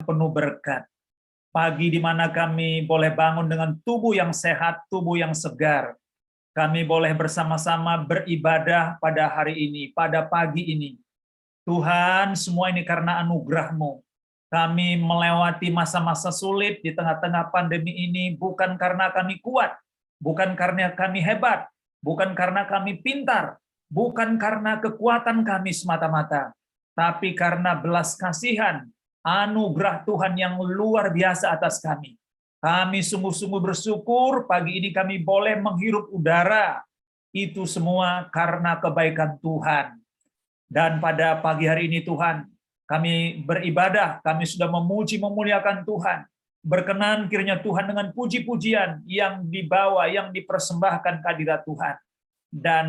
penuh berkat. Pagi di mana kami boleh bangun dengan tubuh yang sehat, tubuh yang segar. Kami boleh bersama-sama beribadah pada hari ini, pada pagi ini. Tuhan, semua ini karena anugerah-Mu. Kami melewati masa-masa sulit di tengah-tengah pandemi ini bukan karena kami kuat, bukan karena kami hebat, bukan karena kami pintar, bukan karena kekuatan kami semata-mata, tapi karena belas kasihan, anugerah Tuhan yang luar biasa atas kami. Kami sungguh-sungguh bersyukur pagi ini kami boleh menghirup udara. Itu semua karena kebaikan Tuhan. Dan pada pagi hari ini Tuhan, kami beribadah, kami sudah memuji memuliakan Tuhan. Berkenan kiranya Tuhan dengan puji-pujian yang dibawa, yang dipersembahkan kehadirat Tuhan. Dan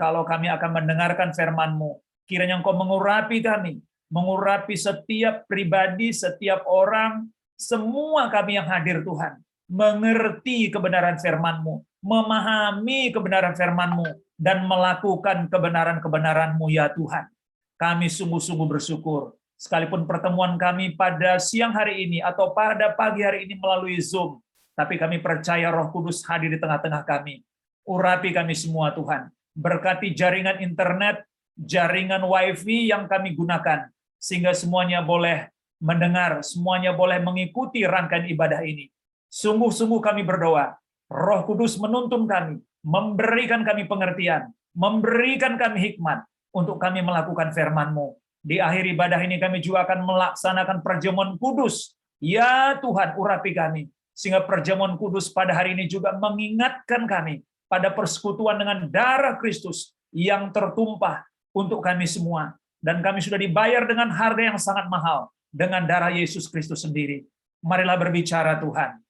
kalau kami akan mendengarkan firman-Mu, kiranya Engkau mengurapi kami, mengurapi setiap pribadi, setiap orang, semua kami yang hadir Tuhan, mengerti kebenaran firman-Mu, memahami kebenaran firman-Mu, dan melakukan kebenaran-kebenaran-Mu ya Tuhan. Kami sungguh-sungguh bersyukur. Sekalipun pertemuan kami pada siang hari ini atau pada pagi hari ini melalui Zoom, tapi kami percaya Roh Kudus hadir di tengah-tengah kami. Urapi kami semua Tuhan. Berkati jaringan internet, jaringan wifi yang kami gunakan, sehingga semuanya boleh mendengar, semuanya boleh mengikuti rangkaian ibadah ini. Sungguh-sungguh kami berdoa, Roh Kudus menuntun kami, memberikan kami pengertian, memberikan kami hikmat untuk kami melakukan firman-Mu. Di akhir ibadah ini kami juga akan melaksanakan perjamuan kudus. Ya Tuhan, urapi kami. Sehingga perjamuan kudus pada hari ini juga mengingatkan kami pada persekutuan dengan darah Kristus yang tertumpah untuk kami semua. Dan kami sudah dibayar dengan harga yang sangat mahal, dengan darah Yesus Kristus sendiri. Marilah berbicara Tuhan.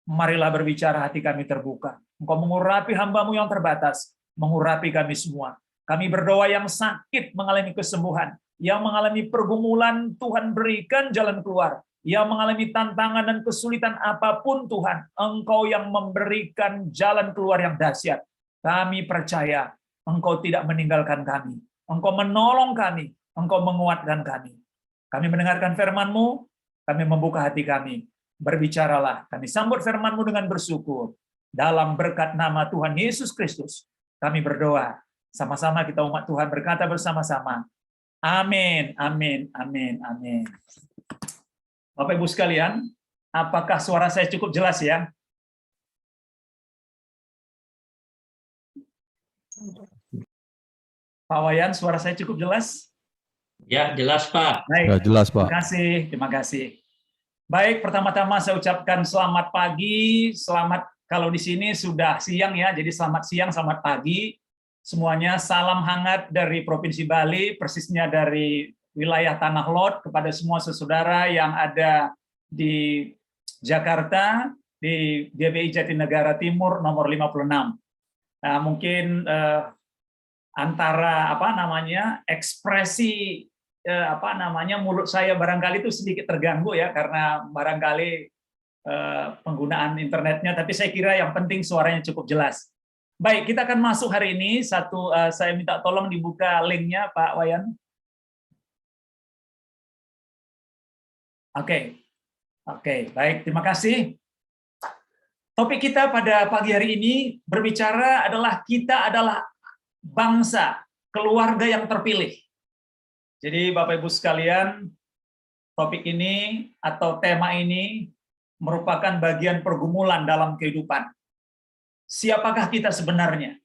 Marilah berbicara, hati kami terbuka. Engkau mengurapi hamba-Mu yang terbatas, mengurapi kami semua. Kami berdoa yang sakit mengalami kesembuhan, yang mengalami pergumulan Tuhan berikan jalan keluar, yang mengalami tantangan dan kesulitan apapun Tuhan, Engkau yang memberikan jalan keluar yang dahsyat. Kami percaya Engkau tidak meninggalkan kami, Engkau menolong kami, Engkau menguatkan kami. Kami mendengarkan firman-Mu, kami membuka hati kami. Berbicaralah, kami sambut firman-Mu dengan bersyukur. Dalam berkat nama Tuhan Yesus Kristus, kami berdoa. Sama-sama kita umat Tuhan berkata bersama-sama. Amin, amin, amin, amin. Bapak Ibu sekalian, apakah suara saya cukup jelas ya? Pak Wayan, suara saya cukup jelas? Ya, jelas Pak. Baik, ya, jelas Pak. Terima kasih, terima kasih. Baik, pertama-tama saya ucapkan selamat pagi, selamat kalau di sini sudah siang ya, jadi selamat siang, selamat pagi. Semuanya salam hangat dari Provinsi Bali, persisnya dari wilayah Tanah Lot, kepada semua saudara yang ada di Jakarta, di GBI Jatinegara Timur nomor 56. Nah, mungkin antara ekspresi mulut saya barangkali itu sedikit terganggu ya, karena barangkali penggunaan internetnya, tapi saya kira yang penting suaranya cukup jelas. Baik, kita akan masuk hari ini. Saya minta tolong dibuka linknya, Pak Wayan. Oke, baik, terima kasih. Topik kita pada pagi hari ini berbicara adalah kita adalah bangsa, keluarga yang terpilih. Jadi Bapak Ibu sekalian, topik ini atau tema ini merupakan bagian pergumulan dalam kehidupan. Siapakah kita sebenarnya?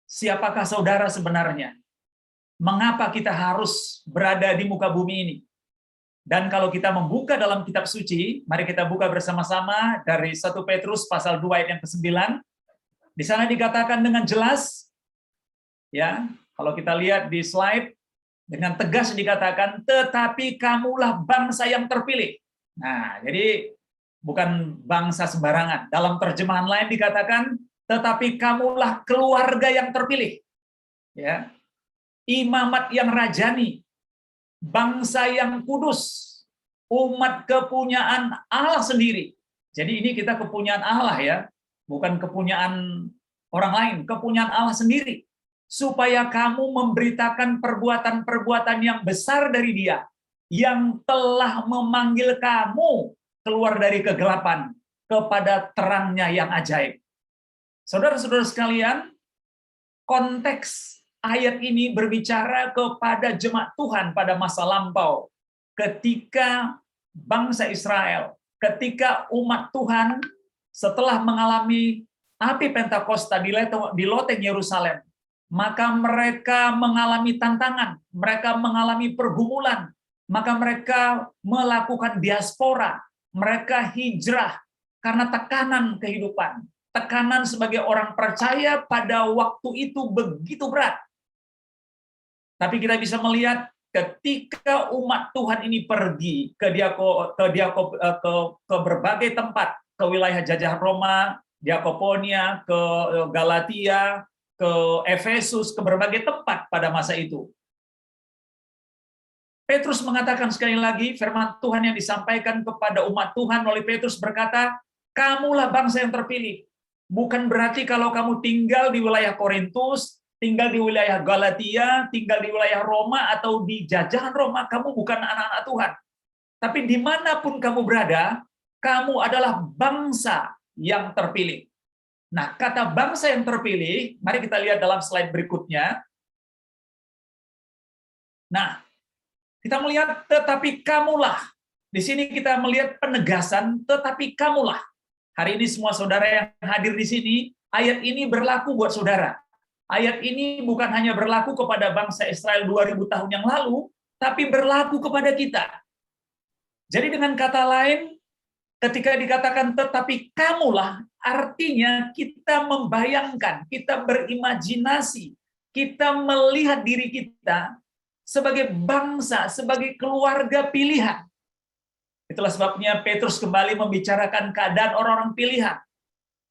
Siapakah saudara sebenarnya? Mengapa kita harus berada di muka bumi ini? Dan kalau kita membuka dalam kitab suci, mari kita buka bersama-sama dari 1 Petrus pasal 2 ayat yang ke-9. Di sana dikatakan dengan jelas, ya, kalau kita lihat di slide, dengan tegas dikatakan, tetapi kamulah bangsa yang terpilih. Nah, jadi bukan bangsa sembarangan. Dalam terjemahan lain dikatakan, tetapi kamulah keluarga yang terpilih. Ya. Imamat yang rajani, bangsa yang kudus, umat kepunyaan Allah sendiri. Jadi ini kita kepunyaan Allah ya, bukan kepunyaan orang lain, kepunyaan Allah sendiri. Supaya kamu memberitakan perbuatan-perbuatan yang besar dari Dia, yang telah memanggil kamu keluar dari kegelapan kepada terangnya yang ajaib. Saudara-saudara sekalian, konteks ayat ini berbicara kepada jemaat Tuhan pada masa lampau, ketika bangsa Israel, ketika umat Tuhan setelah mengalami api Pentakosta di loteng Yerusalem, maka mereka mengalami tantangan, mereka mengalami pergumulan, maka mereka melakukan diaspora, mereka hijrah karena tekanan kehidupan. Tekanan sebagai orang percaya pada waktu itu begitu berat. Tapi kita bisa melihat ketika umat Tuhan ini pergi ke berbagai tempat, ke wilayah jajahan Roma, Diakoponia, ke Galatia, ke Efesus, ke berbagai tempat pada masa itu. Petrus mengatakan sekali lagi, firman Tuhan yang disampaikan kepada umat Tuhan oleh Petrus berkata, kamulah bangsa yang terpilih. Bukan berarti kalau kamu tinggal di wilayah Korintus, tinggal di wilayah Galatia, tinggal di wilayah Roma, atau di jajahan Roma, kamu bukan anak-anak Tuhan. Tapi dimanapun kamu berada, kamu adalah bangsa yang terpilih. Nah, kata bangsa yang terpilih, mari kita lihat dalam slide berikutnya. Nah, kita melihat tetapi kamulah. Di sini kita melihat penegasan tetapi kamulah. Hari ini semua saudara yang hadir di sini, ayat ini berlaku buat saudara. Ayat ini bukan hanya berlaku kepada bangsa Israel 2000 tahun yang lalu, tapi berlaku kepada kita. Jadi dengan kata lain, ketika dikatakan tetapi kamulah, artinya kita membayangkan, kita berimajinasi, kita melihat diri kita sebagai bangsa, sebagai keluarga pilihan. Itulah sebabnya Petrus kembali membicarakan keadaan orang-orang pilihan,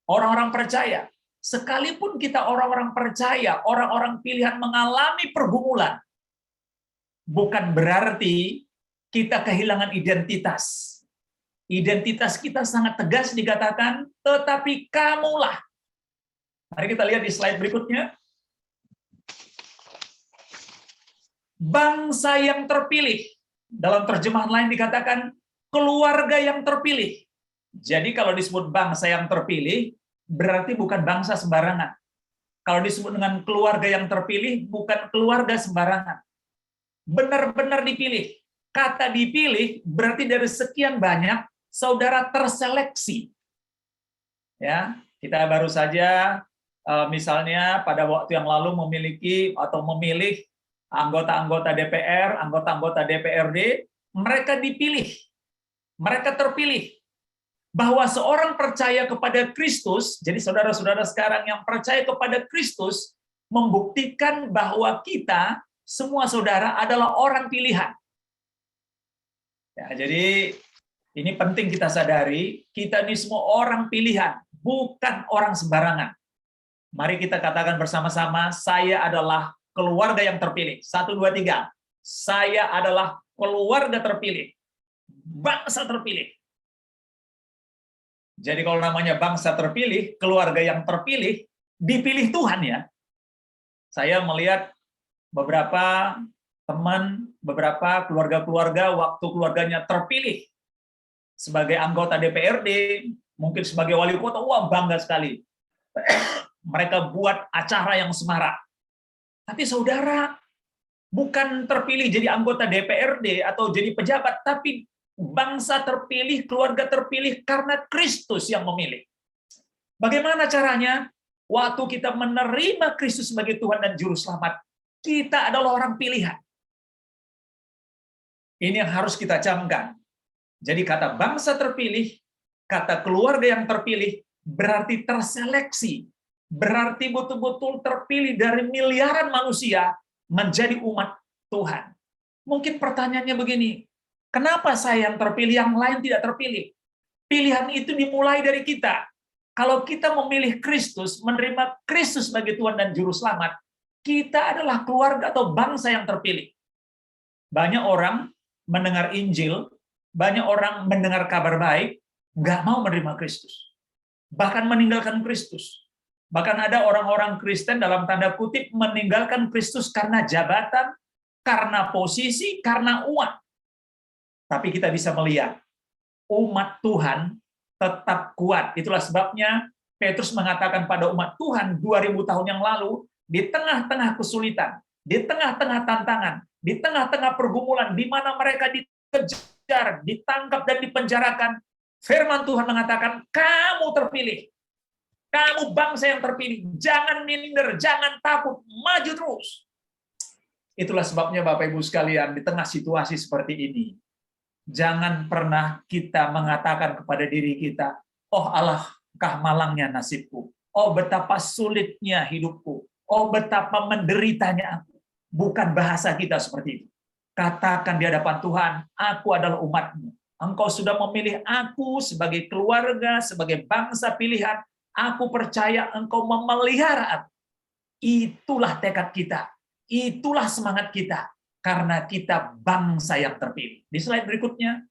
orang-orang percaya. Sekalipun kita orang-orang percaya, orang-orang pilihan mengalami pergumulan, bukan berarti kita kehilangan identitas. Identitas kita sangat tegas dikatakan, tetapi kamulah. Mari kita lihat di slide berikutnya. Bangsa yang terpilih. Dalam terjemahan lain dikatakan, keluarga yang terpilih. Jadi kalau disebut bangsa yang terpilih, berarti bukan bangsa sembarangan. Kalau disebut dengan keluarga yang terpilih, bukan keluarga sembarangan. Benar-benar dipilih. Kata dipilih berarti dari sekian banyak saudara terseleksi. Ya, kita baru saja misalnya pada waktu yang lalu memiliki atau memilih anggota-anggota DPR, anggota-anggota DPRD, mereka dipilih. Mereka terpilih. Bahwa seorang percaya kepada Kristus, jadi saudara-saudara sekarang yang percaya kepada Kristus, membuktikan bahwa kita, semua saudara, adalah orang pilihan. Ya, jadi ini penting kita sadari, kita ini semua orang pilihan, bukan orang sembarangan. Mari kita katakan bersama-sama, saya adalah keluarga yang terpilih. 1, 2, 3. Saya adalah keluarga terpilih. Bangsa terpilih. Jadi kalau namanya bangsa terpilih, keluarga yang terpilih, dipilih Tuhan ya. Saya melihat beberapa teman, beberapa keluarga-keluarga waktu keluarganya terpilih sebagai anggota DPRD, mungkin sebagai wali kota, wah bangga sekali. Mereka buat acara yang semarak. Tapi saudara, bukan terpilih jadi anggota DPRD atau jadi pejabat, tapi bangsa terpilih, keluarga terpilih karena Kristus yang memilih. Bagaimana caranya? Waktu kita menerima Kristus sebagai Tuhan dan Juru Selamat, kita adalah orang pilihan. Ini yang harus kita camkan. Jadi kata bangsa terpilih, kata keluarga yang terpilih, berarti terseleksi. Berarti betul-betul terpilih dari miliaran manusia menjadi umat Tuhan. Mungkin pertanyaannya begini, kenapa saya yang terpilih, yang lain tidak terpilih? Pilihan itu dimulai dari kita. Kalau kita memilih Kristus, menerima Kristus sebagai Tuhan dan Juru Selamat, kita adalah keluarga atau bangsa yang terpilih. Banyak orang mendengar Injil, banyak orang mendengar kabar baik, nggak mau menerima Kristus. Bahkan meninggalkan Kristus. Bahkan ada orang-orang Kristen dalam tanda kutip meninggalkan Kristus karena jabatan, karena posisi, karena uang. Tapi kita bisa melihat umat Tuhan tetap kuat. Itulah sebabnya Petrus mengatakan pada umat Tuhan 2000 tahun yang lalu, di tengah-tengah kesulitan, di tengah-tengah tantangan, di tengah-tengah pergumulan, di mana mereka dikejar, ditangkap, dan dipenjarakan, firman Tuhan mengatakan, kamu terpilih. Kamu bangsa yang terpilih. Jangan minder, jangan takut, maju terus. Itulah sebabnya Bapak Ibu sekalian, di tengah situasi seperti ini, jangan pernah kita mengatakan kepada diri kita, oh Allahkah malangnya nasibku. Oh betapa sulitnya hidupku. Oh betapa menderitanya aku. Bukan bahasa kita seperti itu. Katakan di hadapan Tuhan, aku adalah umat-Mu. Engkau sudah memilih aku sebagai keluarga, sebagai bangsa pilihan. Aku percaya Engkau memelihara aku. Itulah tekad kita. Itulah semangat kita. Karena kita bangsa yang terpilih. Di slide berikutnya.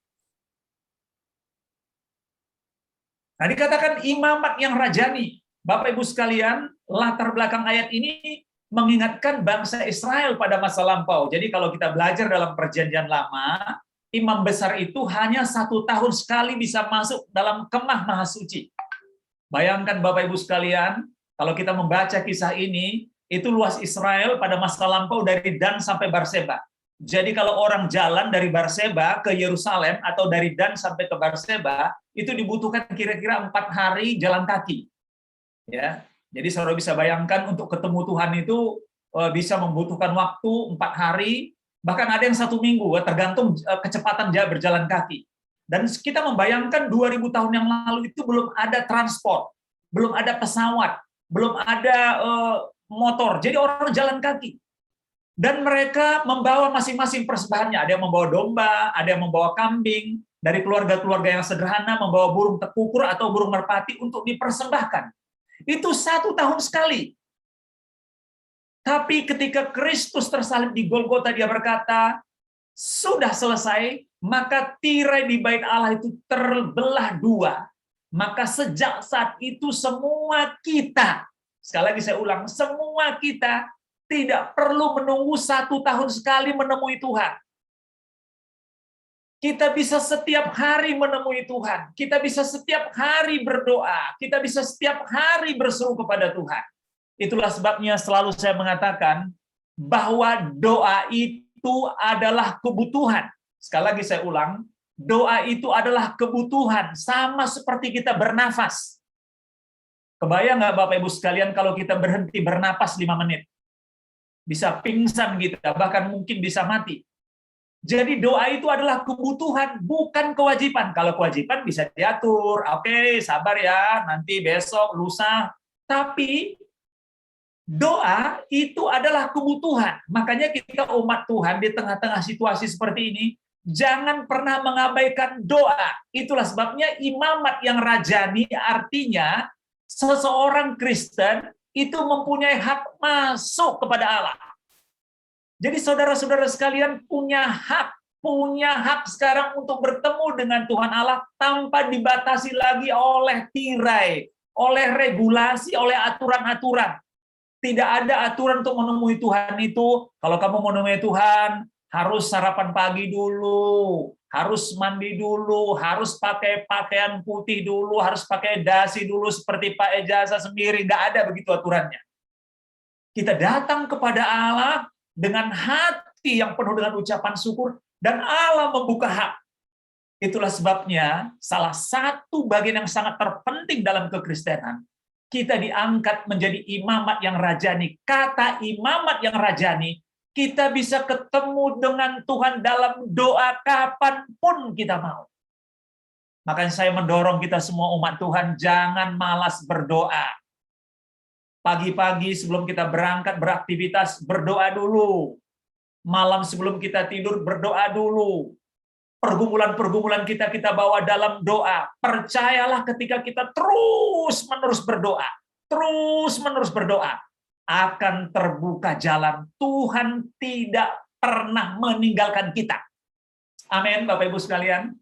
Nah, dikatakan imamat yang rajani. Bapak Ibu sekalian, latar belakang ayat ini mengingatkan bangsa Israel pada masa lampau. Jadi kalau kita belajar dalam perjanjian lama, imam besar itu hanya 1 tahun sekali bisa masuk dalam kemah maha suci. Bayangkan Bapak Ibu sekalian, kalau kita membaca kisah ini, itu luas Israel pada masa lampau dari Dan sampai Berseba. Jadi kalau orang jalan dari Berseba ke Yerusalem atau dari Dan sampai ke Berseba, itu dibutuhkan kira-kira 4 hari jalan kaki. Ya, jadi saudara bisa bayangkan untuk ketemu Tuhan itu bisa membutuhkan waktu 4 hari, bahkan ada yang 1 minggu, tergantung kecepatan berjalan kaki. Dan kita membayangkan 2000 tahun yang lalu itu belum ada transport, belum ada pesawat, belum ada motor. Jadi orang jalan kaki. Dan mereka membawa masing-masing persembahannya. Ada yang membawa domba, ada yang membawa kambing. Dari keluarga-keluarga yang sederhana membawa burung tekukur atau burung merpati untuk dipersembahkan. Itu 1 tahun sekali. Tapi ketika Kristus tersalib di Golgota, dia berkata, sudah selesai, maka tirai di bait Allah itu terbelah 2. Maka sejak saat itu semua kita, sekali lagi saya ulang, semua kita tidak perlu menunggu 1 tahun sekali menemui Tuhan. Kita bisa setiap hari menemui Tuhan. Kita bisa setiap hari berdoa. Kita bisa setiap hari berseru kepada Tuhan. Itulah sebabnya selalu saya mengatakan bahwa doa itu adalah kebutuhan. Sekali lagi saya ulang, doa itu adalah kebutuhan, sama seperti kita bernafas. Kebayang nggak Bapak Ibu sekalian kalau kita berhenti bernapas 5 menit? Bisa pingsan kita, bahkan mungkin bisa mati. Jadi doa itu adalah kebutuhan, bukan kewajiban. Kalau kewajiban bisa diatur, oke, sabar ya, nanti besok, lusa. Tapi doa itu adalah kebutuhan. Makanya kita umat Tuhan di tengah-tengah situasi seperti ini, jangan pernah mengabaikan doa. Itulah sebabnya imamat yang rajani artinya seseorang Kristen itu mempunyai hak masuk kepada Allah. Jadi saudara-saudara sekalian punya hak sekarang untuk bertemu dengan Tuhan Allah tanpa dibatasi lagi oleh tirai, oleh regulasi, oleh aturan-aturan. Tidak ada aturan untuk menemui Tuhan itu. Kalau kamu mau menemui Tuhan, harus sarapan pagi dulu, harus mandi dulu, harus pakai pakaian putih dulu, harus pakai dasi dulu seperti Pak Ejasa sendiri. Nggak ada begitu aturannya. Kita datang kepada Allah dengan hati yang penuh dengan ucapan syukur, dan Allah membuka hak. Itulah sebabnya salah satu bagian yang sangat terpenting dalam kekristenan, kita diangkat menjadi imamat yang rajani. Kata imamat yang rajani, kita bisa ketemu dengan Tuhan dalam doa kapanpun kita mau. Makanya saya mendorong kita semua umat Tuhan, jangan malas berdoa. Pagi-pagi sebelum kita berangkat beraktivitas, berdoa dulu. Malam sebelum kita tidur, berdoa dulu. Pergumulan-pergumulan kita bawa dalam doa. Percayalah ketika kita terus-menerus berdoa, akan terbuka jalan. Tuhan tidak pernah meninggalkan kita. Amin, Bapak Ibu sekalian.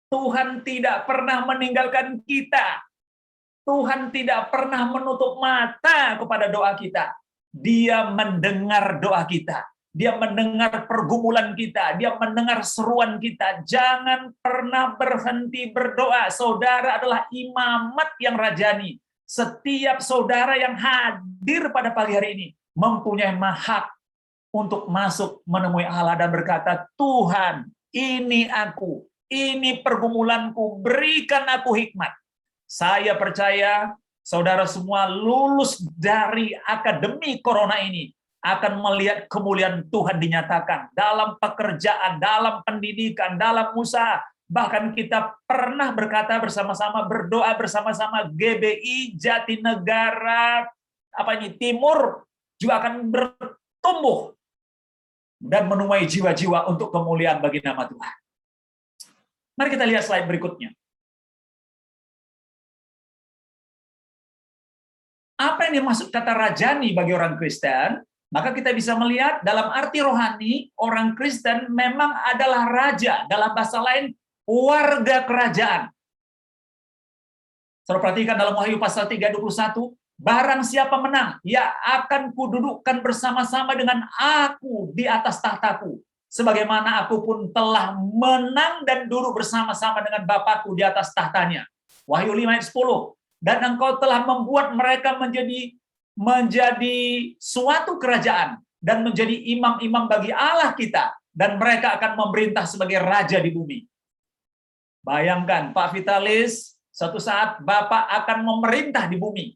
Tuhan tidak pernah meninggalkan kita. Tuhan tidak pernah menutup mata kepada doa kita. Dia mendengar doa kita. Dia mendengar pergumulan kita, dia mendengar seruan kita. Jangan pernah berhenti berdoa. Saudara adalah imamat yang rajani. Setiap saudara yang hadir pada pagi hari ini mempunyai hak untuk masuk menemui Allah dan berkata, Tuhan, ini aku, ini pergumulanku, berikan aku hikmat. Saya percaya saudara semua lulus dari akademi corona ini akan melihat kemuliaan Tuhan dinyatakan dalam pekerjaan, dalam pendidikan, dalam usaha. Bahkan kita pernah berkata bersama-sama, berdoa bersama-sama, GBI Jatinegara Timur juga akan bertumbuh dan menuai jiwa-jiwa untuk kemuliaan bagi nama Tuhan. Mari kita lihat slide berikutnya. Apa yang dimaksud kata rajani bagi orang Kristen? Maka kita bisa melihat dalam arti rohani, orang Kristen memang adalah raja. Dalam bahasa lain, warga kerajaan. Saudara perhatikan dalam Wahyu pasal 3:21, barang siapa menang, ia akan kududukkan bersama-sama dengan aku di atas tahtaku. Sebagaimana aku pun telah menang dan duduk bersama-sama dengan Bapakku di atas tahtanya. Wahyu 5:10. Dan engkau telah membuat mereka menjadi suatu kerajaan dan menjadi imam-imam bagi Allah kita, dan mereka akan memerintah sebagai raja di bumi. Bayangkan Pak Vitalis, suatu saat Bapak akan memerintah di bumi.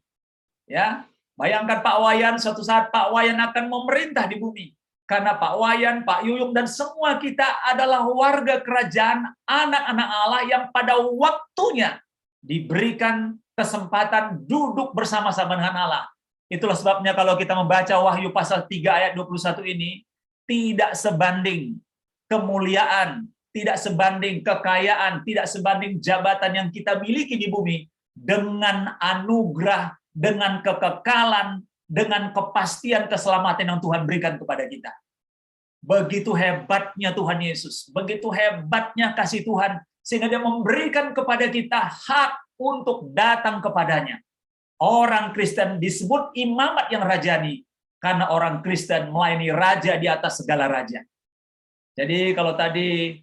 Ya, bayangkan Pak Wayan, suatu saat Pak Wayan akan memerintah di bumi. Karena Pak Wayan, Pak Yuyung, dan semua kita adalah warga kerajaan, anak-anak Allah yang pada waktunya diberikan kesempatan duduk bersama-sama dengan Allah. Itulah sebabnya kalau kita membaca Wahyu pasal 3 ayat 21 ini, tidak sebanding kemuliaan, tidak sebanding kekayaan, tidak sebanding jabatan yang kita miliki di bumi dengan anugerah, dengan kekekalan, dengan kepastian keselamatan yang Tuhan berikan kepada kita. Begitu hebatnya Tuhan Yesus, begitu hebatnya kasih Tuhan, sehingga Dia memberikan kepada kita hak untuk datang kepadanya. Orang Kristen disebut imamat yang rajani karena orang Kristen melayani raja di atas segala raja. Jadi kalau tadi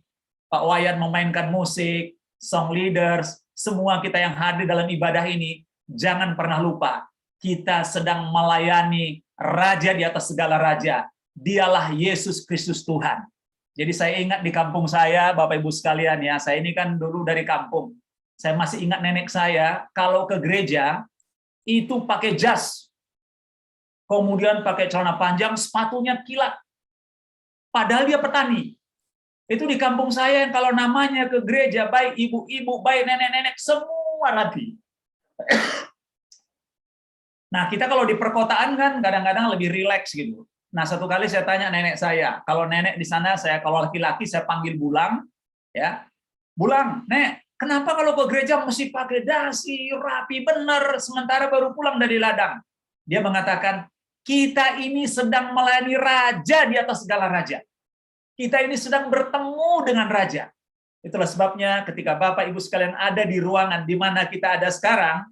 Pak Wayan memainkan musik, song leaders, semua kita yang hadir dalam ibadah ini, jangan pernah lupa, kita sedang melayani raja di atas segala raja. Dialah Yesus Kristus Tuhan. Jadi saya ingat di kampung saya, Bapak Ibu sekalian ya, saya ini kan dulu dari kampung. Saya masih ingat nenek saya, kalau ke gereja, itu pakai jas, kemudian pakai celana panjang, sepatunya kilat. Padahal dia petani. Itu di kampung saya yang kalau namanya ke gereja, baik ibu-ibu, baik nenek-nenek, semua rapi. Nah, kita kalau di perkotaan kan kadang-kadang lebih rileks gitu. Nah, satu kali saya tanya nenek saya, kalau nenek di sana, kalau laki-laki saya panggil Bulang, ya, Bulang, Nek, kenapa kalau ke gereja mesti pakai dasi, rapi benar, sementara baru pulang dari ladang? Dia mengatakan, kita ini sedang melayani raja di atas segala raja. Kita ini sedang bertemu dengan raja. Itulah sebabnya ketika Bapak Ibu sekalian ada di ruangan di mana kita ada sekarang,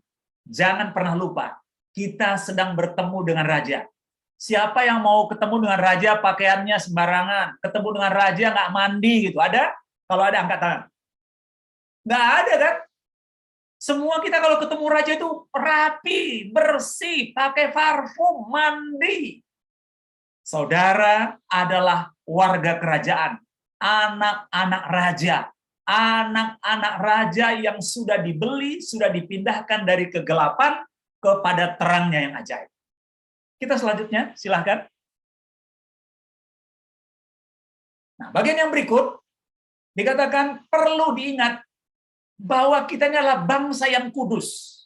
jangan pernah lupa, kita sedang bertemu dengan raja. Siapa yang mau ketemu dengan raja pakaiannya sembarangan, ketemu dengan raja nggak mandi gitu, ada? Kalau ada angkat tangan. Nggak ada kan? Semua kita kalau ketemu raja itu rapi, bersih, pakai parfum, mandi. Saudara adalah warga kerajaan, anak-anak raja. Anak-anak raja yang sudah dibeli, sudah dipindahkan dari kegelapan kepada terangnya yang ajaib. Kita selanjutnya, silahkan. Nah, bagian yang berikut, dikatakan perlu diingat bahwa kita ini adalah bangsa yang kudus.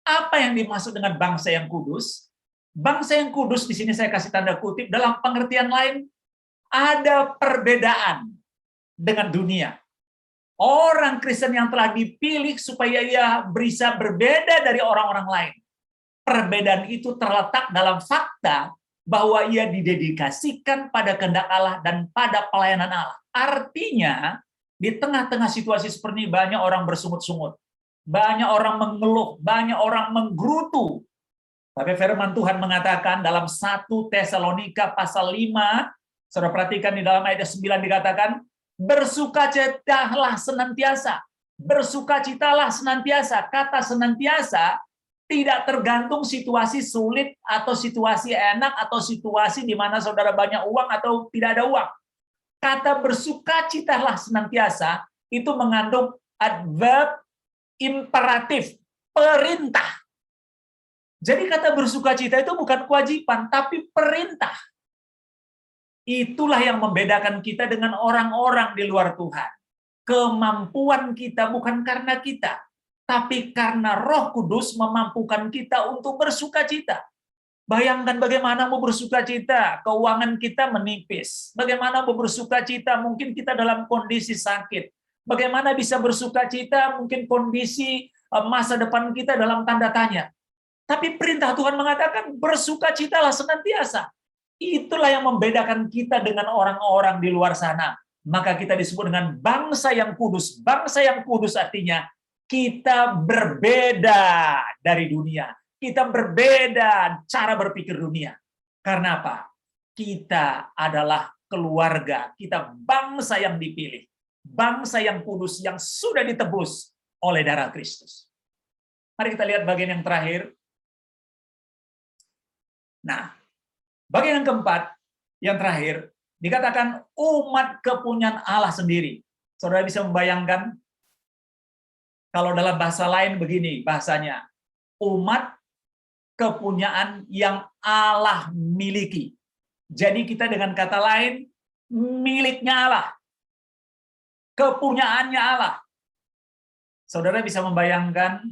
Apa yang dimaksud dengan bangsa yang kudus? Bangsa yang kudus di sini saya kasih tanda kutip, dalam pengertian lain ada perbedaan dengan dunia. Orang Kristen yang telah dipilih supaya ia bisa berbeda dari orang-orang lain. Perbedaan itu terletak dalam fakta bahwa ia didedikasikan pada kehendak Allah dan pada pelayanan Allah. Artinya, di tengah-tengah situasi seperti ini banyak orang bersungut-sungut, banyak orang mengeluh, banyak orang menggerutu. Tapi firman Tuhan mengatakan dalam 1 Tesalonika pasal 5, Saudara perhatikan di dalam ayat 9 dikatakan, bersukacitalah senantiasa. Bersukacitalah senantiasa. Kata senantiasa tidak tergantung situasi sulit atau situasi enak atau situasi di mana saudara banyak uang atau tidak ada uang. Kata bersukacitalah senantiasa itu mengandung adverb imperatif, perintah. Jadi kata bersukacita itu bukan kewajiban, tapi perintah. Itulah yang membedakan kita dengan orang-orang di luar Tuhan. Kemampuan kita bukan karena kita, tapi karena Roh Kudus memampukan kita untuk bersukacita. Bayangkan bagaimana mau bersukacita, keuangan kita menipis. Bagaimana mau bersukacita, mungkin kita dalam kondisi sakit. Bagaimana bisa bersukacita, mungkin kondisi masa depan kita dalam tanda tanya. Tapi perintah Tuhan mengatakan, bersukacitalah senantiasa. Itulah yang membedakan kita dengan orang-orang di luar sana. Maka kita disebut dengan bangsa yang kudus. Bangsa yang kudus artinya kita berbeda dari dunia. Kita berbeda cara berpikir dunia. Karena apa? Kita adalah keluarga. Kita bangsa yang dipilih. Bangsa yang kudus yang sudah ditebus oleh darah Kristus. Mari kita lihat bagian yang terakhir. Nah, bagian yang keempat, yang terakhir, dikatakan umat kepunyaan Allah sendiri. Saudara bisa membayangkan, kalau dalam bahasa lain begini bahasanya, umat kepunyaan yang Allah miliki. Jadi kita dengan kata lain, miliknya Allah. Kepunyaannya Allah. Saudara bisa membayangkan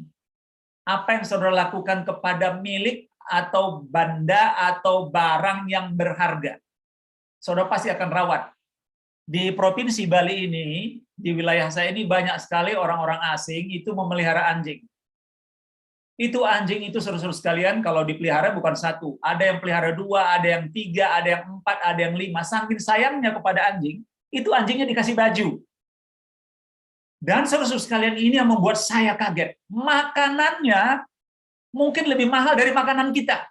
apa yang saudara lakukan kepada milik atau benda atau barang yang berharga. Saudara pasti akan rawat. Di Provinsi Bali ini, di wilayah saya ini banyak sekali orang-orang asing itu memelihara anjing. Itu anjing itu saudara-saudara sekalian kalau dipelihara bukan satu. Ada yang pelihara 2, ada yang 3, ada yang 4, ada yang 5. Saking sayangnya kepada anjing, itu anjingnya dikasih baju. Dan saudara-saudara sekalian ini yang membuat saya kaget. Makanannya mungkin lebih mahal dari makanan kita.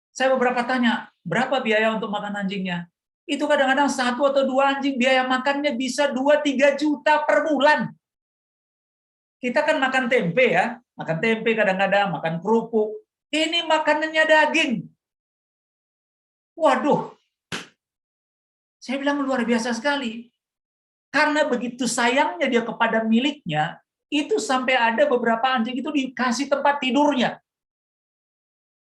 Saya beberapa tanya, berapa biaya untuk makan anjingnya? Itu kadang-kadang 1 atau 2 anjing biaya makannya bisa 2-3 juta per bulan. Kita kan makan tempe ya, makan tempe kadang-kadang, makan kerupuk. Ini makanannya daging. Waduh, saya bilang luar biasa sekali. Karena begitu sayangnya dia kepada miliknya, itu sampai ada beberapa anjing itu dikasih tempat tidurnya.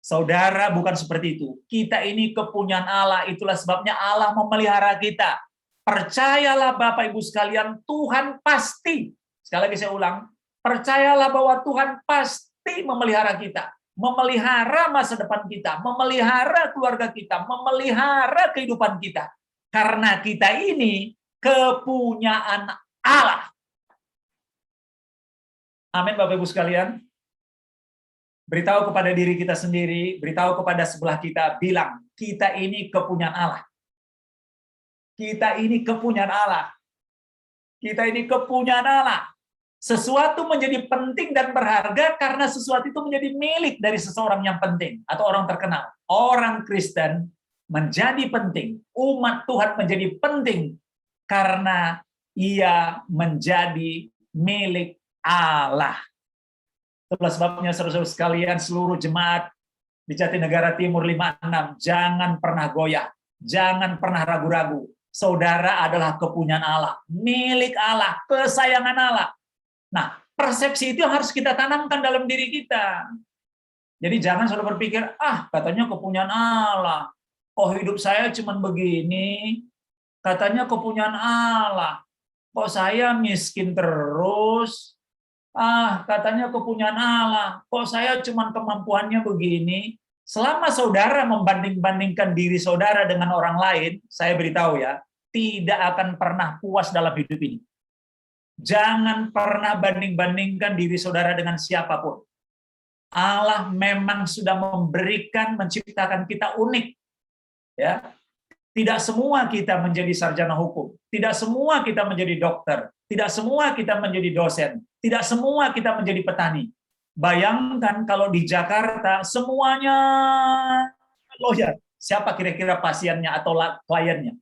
Saudara, bukan seperti itu. Kita ini kepunyaan Allah, itulah sebabnya Allah memelihara kita. Percayalah Bapak Ibu sekalian, Tuhan pasti, sekali lagi saya ulang, percayalah bahwa Tuhan pasti memelihara kita. Memelihara masa depan kita, memelihara keluarga kita, memelihara kehidupan kita. Karena kita ini kepunyaan Allah. Amin Bapak Ibu sekalian. Beritahu kepada diri kita sendiri, beritahu kepada sebelah kita, bilang, kita ini kepunyaan Allah. Kita ini kepunyaan Allah. Kita ini kepunyaan Allah. Sesuatu menjadi penting dan berharga karena sesuatu itu menjadi milik dari seseorang yang penting atau orang terkenal. Orang Kristen menjadi penting, umat Tuhan menjadi penting karena ia menjadi milik Allah. Itulah sebabnya saudara-saudara sekalian, seluruh jemaat di Jatinegara Timur 56, jangan pernah goyah, jangan pernah ragu-ragu. Saudara adalah kepunyaan Allah, milik Allah, kesayangan Allah. Nah, persepsi itu yang harus kita tanamkan dalam diri kita. Jadi jangan saudara berpikir, katanya kepunyaan Allah. Kok hidup saya cuma begini? Katanya kepunyaan Allah. Kok saya miskin terus? Katanya kepunyaan Allah. Kok saya cuma kemampuannya begini? Selama saudara membanding-bandingkan diri saudara dengan orang lain, saya beritahu ya, tidak akan pernah puas dalam hidup ini. Jangan pernah banding-bandingkan diri saudara dengan siapapun. Allah memang sudah menciptakan kita unik. Ya. Tidak semua kita menjadi sarjana hukum, tidak semua kita menjadi dokter, tidak semua kita menjadi dosen, tidak semua kita menjadi petani. Bayangkan kalau di Jakarta semuanya lawyer, Siapa kira-kira pasiennya atau kliennya?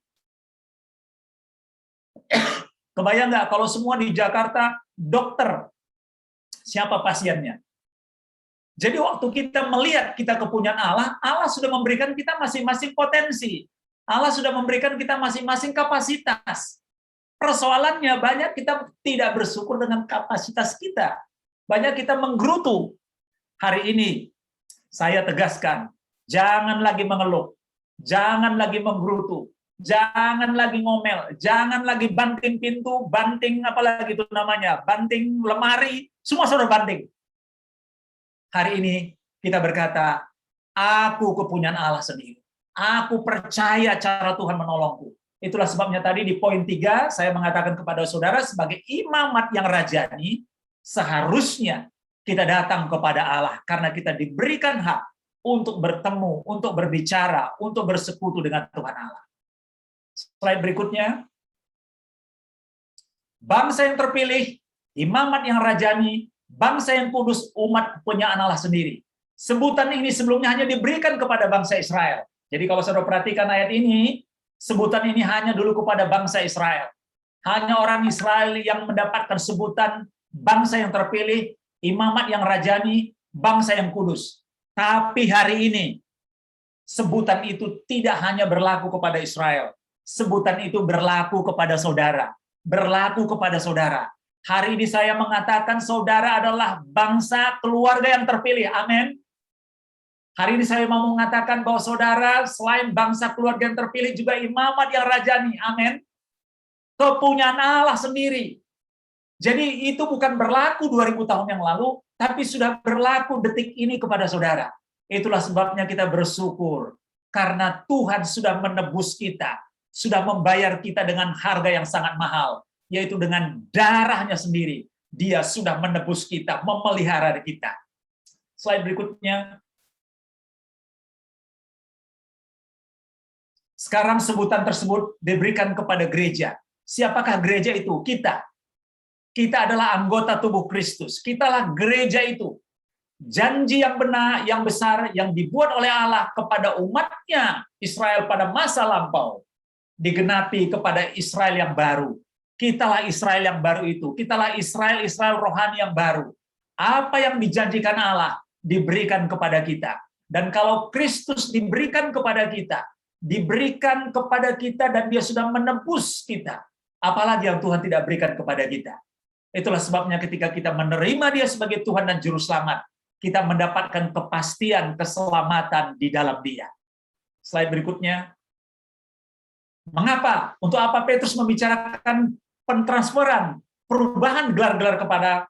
Kebayang nggak kalau semua di Jakarta dokter, siapa pasiennya? Jadi waktu kita melihat kita kepunyaan Allah, Allah sudah memberikan kita masing-masing potensi. Allah sudah memberikan kita masing-masing kapasitas. Persoalannya banyak kita tidak bersyukur dengan kapasitas kita. Banyak kita menggerutu. Hari ini saya tegaskan, jangan lagi mengeluh, jangan lagi menggerutu, jangan lagi ngomel, jangan lagi banting pintu, banting apalagi itu namanya, banting lemari, semua sudah banting. Hari ini kita berkata, aku kepunyaan Allah sendiri. Aku percaya cara Tuhan menolongku. Itulah sebabnya tadi di poin 3 saya mengatakan kepada saudara sebagai imamat yang rajani, seharusnya kita datang kepada Allah karena kita diberikan hak untuk bertemu, untuk berbicara, untuk bersekutu dengan Tuhan Allah. Slide berikutnya. Bangsa yang terpilih, imamat yang rajani, bangsa yang kudus, umat kepunyaan Allah sendiri. Sebutan ini sebelumnya hanya diberikan kepada bangsa Israel. Jadi kalau saudara perhatikan ayat ini, sebutan ini hanya dulu kepada bangsa Israel. Hanya orang Israel yang mendapatkan sebutan bangsa yang terpilih, imamat yang rajani, bangsa yang kudus. Tapi hari ini, sebutan itu tidak hanya berlaku kepada Israel. Sebutan itu berlaku kepada saudara. Berlaku kepada saudara. Hari ini saya mengatakan saudara adalah bangsa keluarga yang terpilih. Amin. Hari ini saya mau mengatakan bahwa saudara selain bangsa keluarga yang terpilih juga imamat yang rajani. Amin. Kepunyaan Allah sendiri. Jadi itu bukan berlaku 2000 tahun yang lalu, tapi sudah berlaku detik ini kepada saudara. Itulah sebabnya kita bersyukur. Karena Tuhan sudah menebus kita. Sudah membayar kita dengan harga yang sangat mahal. Yaitu dengan darahnya sendiri. Dia sudah menebus kita, memelihara kita. Slide berikutnya. Sekarang sebutan tersebut diberikan kepada gereja. Siapakah gereja itu? Kita. Kita adalah anggota tubuh Kristus. Kitalah gereja itu. Janji yang benar, yang besar, yang dibuat oleh Allah kepada umatnya Israel pada masa lampau. Digenapi kepada Israel yang baru. Kitalah Israel yang baru itu. Kitalah Israel rohani yang baru. Apa yang dijanjikan Allah diberikan kepada kita. Dan kalau Kristus diberikan kepada kita dan dia sudah menebus kita, apalagi yang Tuhan tidak berikan kepada kita. Itulah sebabnya ketika kita menerima dia sebagai Tuhan dan Juru Selamat, kita mendapatkan kepastian keselamatan di dalam dia. Slide berikutnya. Mengapa? Untuk apa Petrus membicarakan pentransferan, perubahan gelar-gelar kepada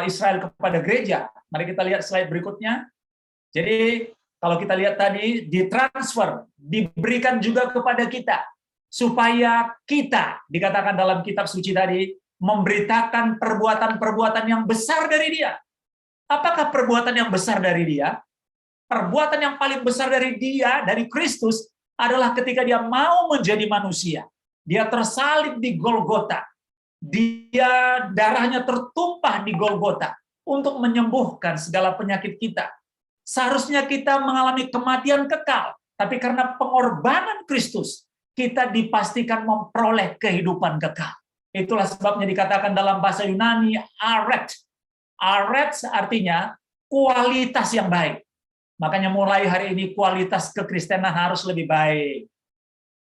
Israel kepada gereja? Mari kita lihat slide berikutnya. Jadi kalau kita lihat tadi, ditransfer, diberikan juga kepada kita. Supaya kita, dikatakan dalam kitab suci tadi, memberitakan perbuatan-perbuatan yang besar dari dia. Apakah perbuatan yang besar dari dia? Perbuatan yang paling besar dari dia, dari Kristus, adalah ketika dia mau menjadi manusia. Dia tersalib di Golgota. Dia darahnya tertumpah di Golgota untuk menyembuhkan segala penyakit kita. Seharusnya kita mengalami kematian kekal, tapi karena pengorbanan Kristus, kita dipastikan memperoleh kehidupan kekal. Itulah sebabnya dikatakan dalam bahasa Yunani, aret. Aret artinya kualitas yang baik. Makanya mulai hari ini kualitas kekristenan harus lebih baik.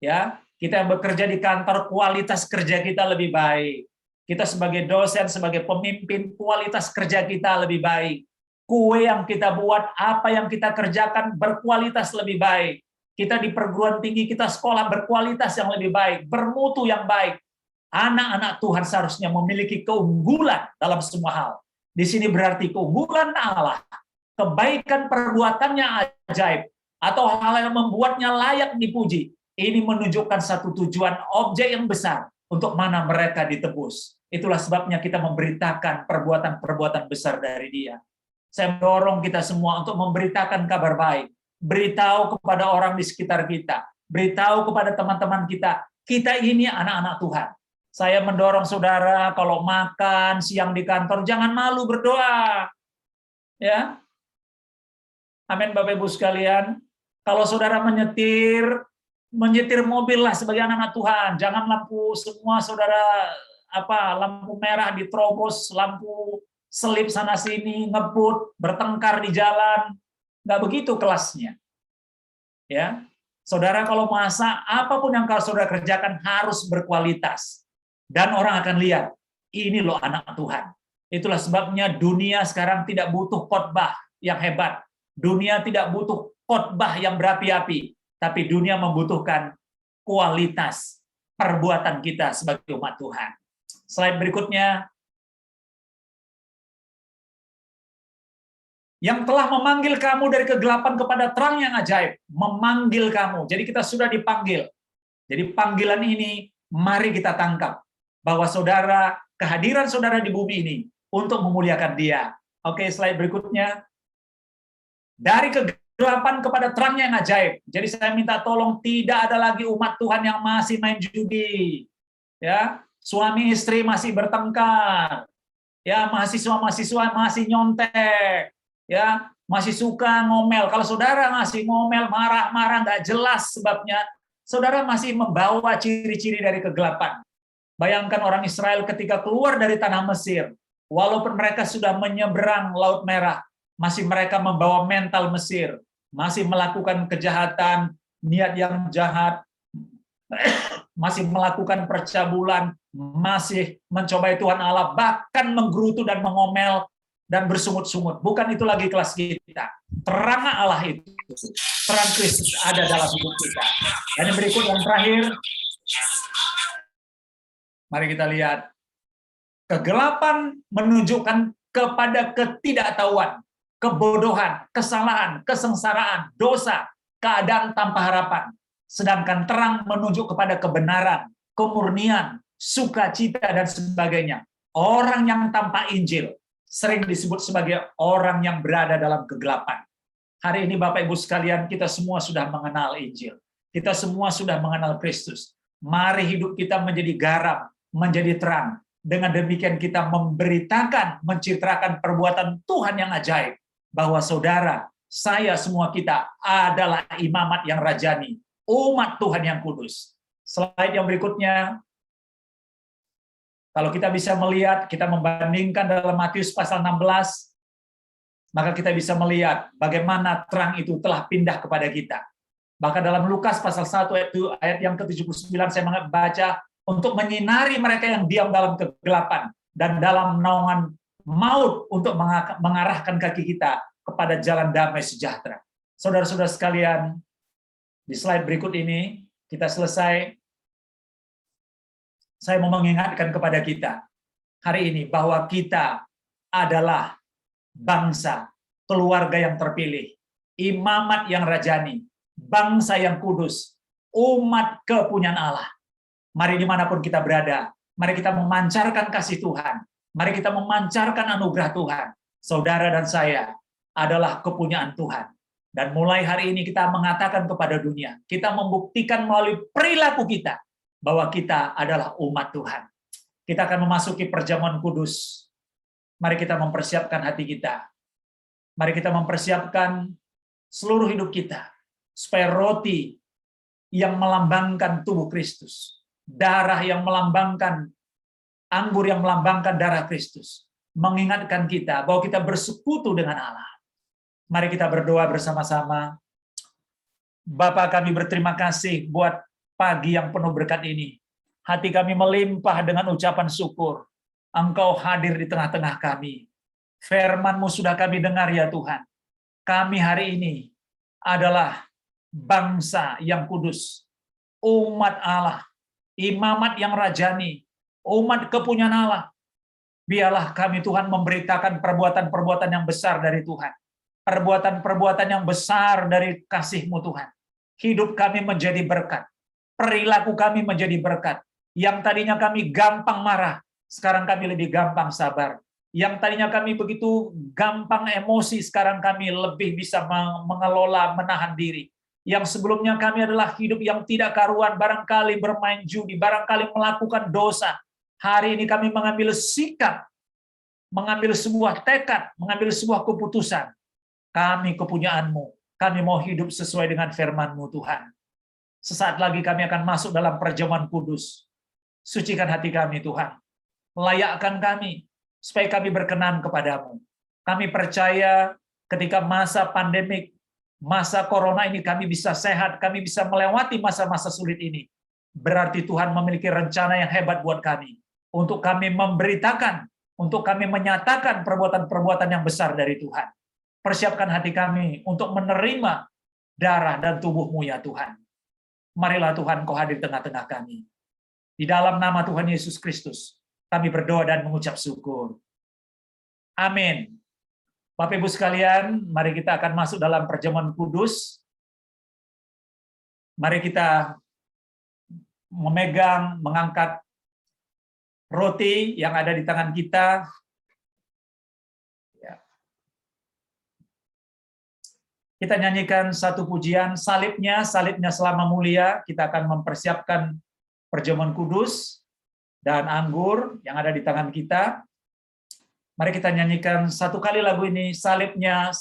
Ya, kita yang bekerja di kantor, kualitas kerja kita lebih baik. Kita sebagai dosen, sebagai pemimpin, kualitas kerja kita lebih baik. Kue yang kita buat, apa yang kita kerjakan berkualitas lebih baik. Kita di perguruan tinggi, kita sekolah berkualitas yang lebih baik, bermutu yang baik. Anak-anak Tuhan seharusnya memiliki keunggulan dalam semua hal. Di sini berarti keunggulan Allah, kebaikan perbuatannya ajaib, atau hal yang membuatnya layak dipuji. Ini menunjukkan satu tujuan objek yang besar untuk mana mereka ditebus. Itulah sebabnya kita memberitakan perbuatan-perbuatan besar dari Dia. Saya mendorong kita semua untuk memberitakan kabar baik. Beritahu kepada orang di sekitar kita. Beritahu kepada teman-teman kita. Kita ini anak-anak Tuhan. Saya mendorong saudara kalau makan siang di kantor, jangan malu berdoa. Ya. Amin Bapak Ibu sekalian. Kalau saudara menyetir mobil lah sebagai anak-anak Tuhan, jangan lampu semua saudara lampu merah diterobos, lampu selip sana sini, ngebut, bertengkar di jalan. Nggak begitu kelasnya. Ya. Saudara kalau masak, apapun yang kalau saudara kerjakan harus berkualitas. Dan orang akan lihat, ini loh anak Tuhan. Itulah sebabnya dunia sekarang tidak butuh khotbah yang hebat. Dunia tidak butuh khotbah yang berapi-api. Tapi dunia membutuhkan kualitas perbuatan kita sebagai umat Tuhan. Slide berikutnya. Yang telah memanggil kamu dari kegelapan kepada terang yang ajaib. Memanggil kamu. Jadi kita sudah dipanggil. Jadi panggilan ini mari kita tangkap. Bahwa saudara, kehadiran saudara di bumi ini untuk memuliakan Dia. Oke, slide berikutnya. Dari kegelapan kepada terang yang ajaib. Jadi saya minta tolong tidak ada lagi umat Tuhan yang masih main judi. Ya, suami istri masih bertengkar. Ya, mahasiswa-mahasiswa masih nyontek. Ya, masih suka ngomel. Kalau saudara masih ngomel, marah-marah, nggak jelas sebabnya, saudara masih membawa ciri-ciri dari kegelapan. Bayangkan orang Israel ketika keluar dari tanah Mesir, walaupun mereka sudah menyeberang Laut Merah, masih mereka membawa mental Mesir, masih melakukan kejahatan, niat yang jahat, masih melakukan percabulan, masih mencobai Tuhan Allah, bahkan menggerutu dan mengomel, dan bersungut-sungut. Bukan itu lagi kelas kita. Terang Allah itu. Terang Kristus ada dalam hidup kita. Dan yang berikut yang terakhir. Mari kita lihat. Kegelapan menunjukkan kepada ketidaktahuan, kebodohan, kesalahan, kesengsaraan, dosa, keadaan tanpa harapan. Sedangkan terang menunjuk kepada kebenaran, kemurnian, sukacita, dan sebagainya. Orang yang tanpa Injil sering disebut sebagai orang yang berada dalam kegelapan. Hari ini Bapak Ibu sekalian, kita semua sudah mengenal Injil. Kita semua sudah mengenal Kristus. Mari hidup kita menjadi garam, menjadi terang. Dengan demikian kita memberitakan, mencitrakan perbuatan Tuhan yang ajaib. Bahwa saudara, saya semua kita adalah imamat yang rajani. Umat Tuhan yang kudus. Slide yang berikutnya. Kalau kita bisa melihat, kita membandingkan dalam Matius pasal 16, maka kita bisa melihat bagaimana terang itu telah pindah kepada kita. Bahkan dalam Lukas pasal 1 ayat yang ke-79 saya membaca, untuk menyinari mereka yang diam dalam kegelapan dan dalam naungan maut untuk mengarahkan kaki kita kepada jalan damai sejahtera. Saudara-saudara sekalian, di slide berikut ini kita selesai. Saya mau mengingatkan kepada kita hari ini bahwa kita adalah bangsa, keluarga yang terpilih, imamat yang rajani, bangsa yang kudus, umat kepunyaan Allah. Mari dimanapun kita berada, mari kita memancarkan kasih Tuhan, mari kita memancarkan anugerah Tuhan. Saudara dan saya adalah kepunyaan Tuhan. Dan mulai hari ini kita mengatakan kepada dunia, kita membuktikan melalui perilaku kita, bahwa kita adalah umat Tuhan. Kita akan memasuki perjamuan kudus. Mari kita mempersiapkan hati kita. Mari kita mempersiapkan seluruh hidup kita. Supaya roti yang melambangkan tubuh Kristus. Darah yang melambangkan, anggur yang melambangkan darah Kristus. Mengingatkan kita bahwa kita bersekutu dengan Allah. Mari kita berdoa bersama-sama. Bapa, kami berterima kasih buat pagi yang penuh berkat ini. Hati kami melimpah dengan ucapan syukur. Engkau hadir di tengah-tengah kami. Firman-Mu sudah kami dengar ya Tuhan. Kami hari ini adalah bangsa yang kudus. Umat Allah. Imamat yang rajani. Umat kepunyaan Allah. Biarlah kami Tuhan memberitakan perbuatan-perbuatan yang besar dari Tuhan. Perbuatan-perbuatan yang besar dari kasih-Mu Tuhan. Hidup kami menjadi berkat. Perilaku kami menjadi berkat. Yang tadinya kami gampang marah, sekarang kami lebih gampang sabar. Yang tadinya kami begitu gampang emosi, sekarang kami lebih bisa mengelola, menahan diri. Yang sebelumnya kami adalah hidup yang tidak karuan, barangkali bermain judi, barangkali melakukan dosa. Hari ini kami mengambil sikap, mengambil sebuah tekad, mengambil sebuah keputusan. Kami kepunyaan-Mu. Kami mau hidup sesuai dengan firman-Mu, Tuhan. Sesaat lagi kami akan masuk dalam perjamuan kudus. Sucikan hati kami, Tuhan. Layakkan kami, supaya kami berkenan kepadamu. Kami percaya ketika masa pandemik, masa corona ini kami bisa sehat, kami bisa melewati masa-masa sulit ini. Berarti Tuhan memiliki rencana yang hebat buat kami. Untuk kami memberitakan, untuk kami menyatakan perbuatan-perbuatan yang besar dari Tuhan. Persiapkan hati kami untuk menerima darah dan tubuh-Mu ya Tuhan. Marilah Tuhan Kau hadir tengah-tengah kami. Di dalam nama Tuhan Yesus Kristus, kami berdoa dan mengucap syukur. Amin. Bapak Ibu sekalian, mari kita akan masuk dalam perjamuan kudus. Mari kita memegang, mengangkat roti yang ada di tangan kita. Kita nyanyikan satu pujian, salibnya selama mulia. Kita akan mempersiapkan perjamuan kudus dan anggur yang ada di tangan kita. Mari kita nyanyikan satu kali lagu ini, salibnya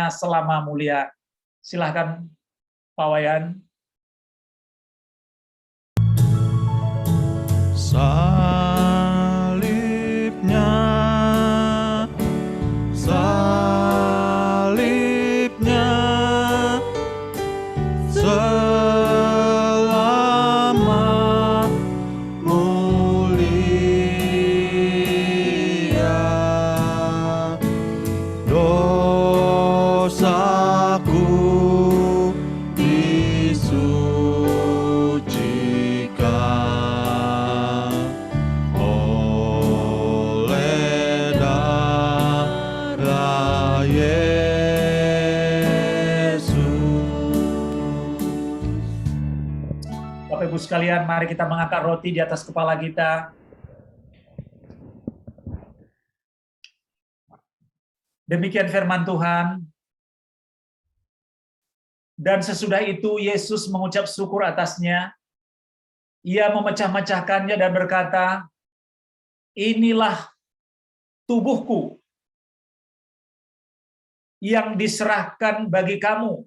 selama mulia. Silahkan Pak Wayan. Sekalian, mari kita mengangkat roti di atas kepala kita. Demikian firman Tuhan. Dan sesudah itu Yesus mengucap syukur atasnya. Ia memecah-mecahkannya dan berkata, inilah tubuhku yang diserahkan bagi kamu.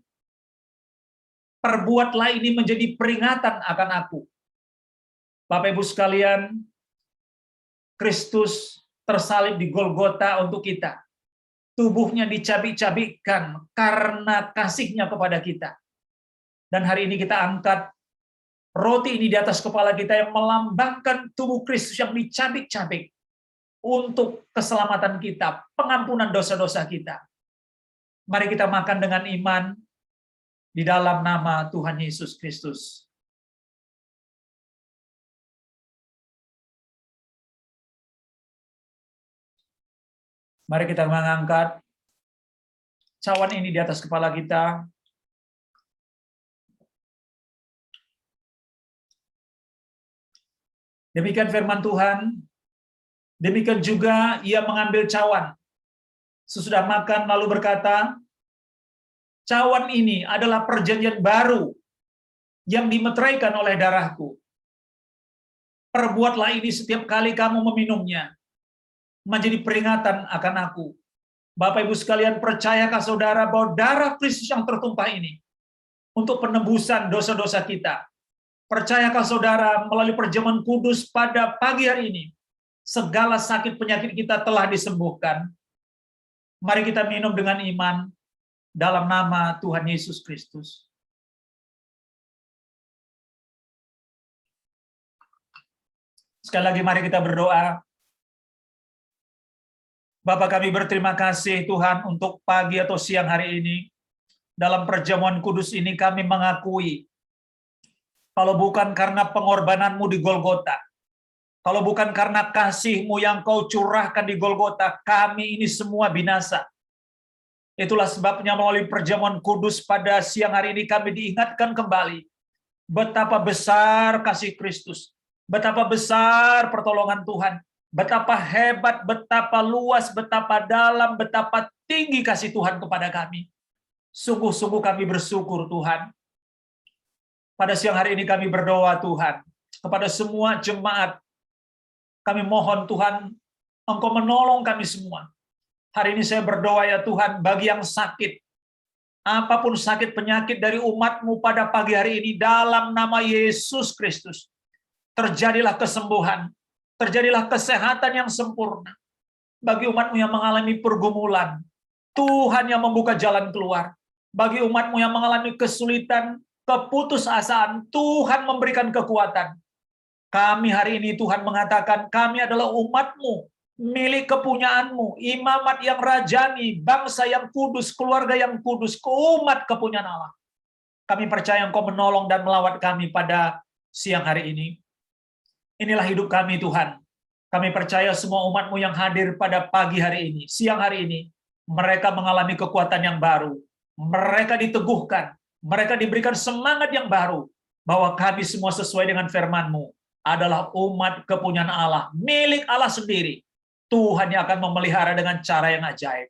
Perbuatlah ini menjadi peringatan akan aku. Bapak Ibu sekalian, Kristus tersalib di Golgota untuk kita. Tubuhnya dicabik-cabikkan karena kasih-Nya kepada kita. Dan hari ini kita angkat roti ini di atas kepala kita yang melambangkan tubuh Kristus yang dicabik-cabik untuk keselamatan kita, pengampunan dosa-dosa kita. Mari kita makan dengan iman di dalam nama Tuhan Yesus Kristus. Mari kita mengangkat cawan ini di atas kepala kita. Demikian firman Tuhan. Demikian juga ia mengambil cawan. Sesudah makan lalu berkata, cawan ini adalah perjanjian baru yang dimeteraikan oleh darahku. Perbuatlah ini setiap kali kamu meminumnya, menjadi peringatan akan aku. Bapak Ibu sekalian, percayakah saudara bahwa darah Kristus yang tertumpah ini untuk penebusan dosa-dosa kita? Percayakah saudara melalui perjamuan kudus pada pagi hari ini, segala sakit penyakit kita telah disembuhkan? Mari kita minum dengan iman dalam nama Tuhan Yesus Kristus. Sekali lagi mari kita berdoa. Bapa, kami berterima kasih Tuhan untuk pagi atau siang hari ini. Dalam perjamuan kudus ini kami mengakui, kalau bukan karena pengorbanan-Mu di Golgota, kalau bukan karena kasih-Mu yang Kau curahkan di Golgota, kami ini semua binasa. Itulah sebabnya melalui perjamuan kudus pada siang hari ini kami diingatkan kembali betapa besar kasih Kristus, betapa besar pertolongan Tuhan, betapa hebat, betapa luas, betapa dalam, betapa tinggi kasih Tuhan kepada kami. Sungguh-sungguh kami bersyukur Tuhan. Pada siang hari ini kami berdoa Tuhan, kepada semua jemaat, kami mohon Tuhan, Engkau menolong kami semua. Hari ini saya berdoa ya Tuhan, bagi yang sakit, apapun sakit penyakit dari umat-Mu pada pagi hari ini, dalam nama Yesus Kristus, terjadilah kesembuhan, terjadilah kesehatan yang sempurna. Bagi umat-Mu yang mengalami pergumulan, Tuhan yang membuka jalan keluar. Bagi umat-Mu yang mengalami kesulitan, keputusasaan, Tuhan memberikan kekuatan. Kami hari ini Tuhan mengatakan, kami adalah umat-Mu, milik kepunyaan-Mu, imamat yang rajani, bangsa yang kudus, keluarga yang kudus, umat kepunyaan Allah. Kami percaya Engkau menolong dan melawat kami pada siang hari ini. Inilah hidup kami Tuhan. Kami percaya semua umat-Mu yang hadir pada pagi hari ini, siang hari ini, mereka mengalami kekuatan yang baru. Mereka diteguhkan, mereka diberikan semangat yang baru, bahwa kami semua sesuai dengan firman-Mu adalah umat kepunyaan Allah, milik Allah sendiri. Tuhan yang akan memelihara dengan cara yang ajaib.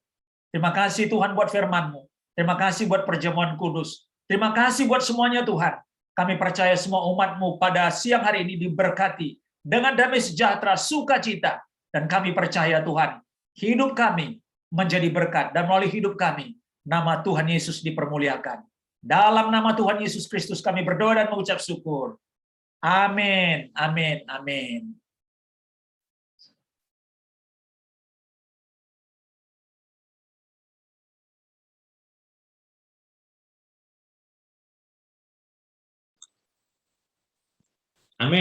Terima kasih Tuhan buat firman-Mu. Terima kasih buat perjamuan kudus. Terima kasih buat semuanya Tuhan. Kami percaya semua umat-Mu pada siang hari ini diberkati dengan damai sejahtera, sukacita. Dan kami percaya Tuhan, hidup kami menjadi berkat. Dan melalui hidup kami, nama Tuhan Yesus dipermuliakan. Dalam nama Tuhan Yesus Kristus kami berdoa dan mengucap syukur. Amin, amin, amin. Amin.